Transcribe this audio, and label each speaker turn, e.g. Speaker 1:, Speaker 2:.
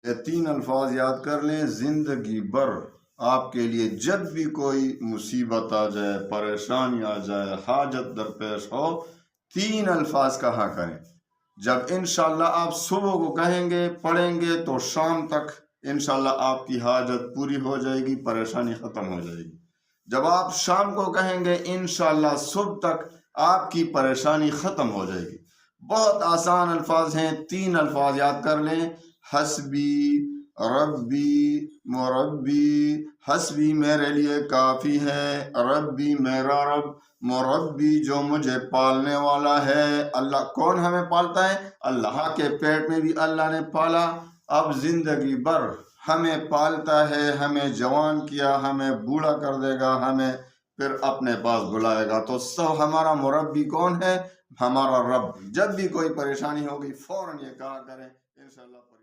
Speaker 1: یہ 3 الفاظ یاد کر لیں، زندگی بھر آپ کے لیے جب بھی کوئی مصیبت آ جائے، پریشانی آ جائے، حاجت درپیش ہو، 3 الفاظ کہا کریں۔ جب انشاءاللہ آپ صبح کو کہیں گے، پڑھیں گے، تو شام تک انشاءاللہ آپ کی حاجت پوری ہو جائے گی، پریشانی ختم ہو جائے گی۔ جب آپ شام کو کہیں گے انشاءاللہ صبح تک آپ کی پریشانی ختم ہو جائے گی۔ بہت آسان الفاظ ہیں، 3 الفاظ یاد کر لیں، حسبی، ربی، مربی۔ حسبی میرے لیے کافی ہے، ربی میرا رب، مربی جو مجھے پالنے والا ہے۔ اللہ کون ہمیں پالتا ہے؟ اللہ کے پیٹ میں بھی اللہ نے پالا، اب زندگی بھر ہمیں پالتا ہے، ہمیں جوان کیا، ہمیں بوڑھا کر دے گا، ہمیں پھر اپنے پاس بلائے گا۔ تو سب ہمارا مربی کون ہے؟ ہمارا رب۔ جب بھی کوئی پریشانی ہوگی فوراً یہ کہا کریں، انشاءاللہ۔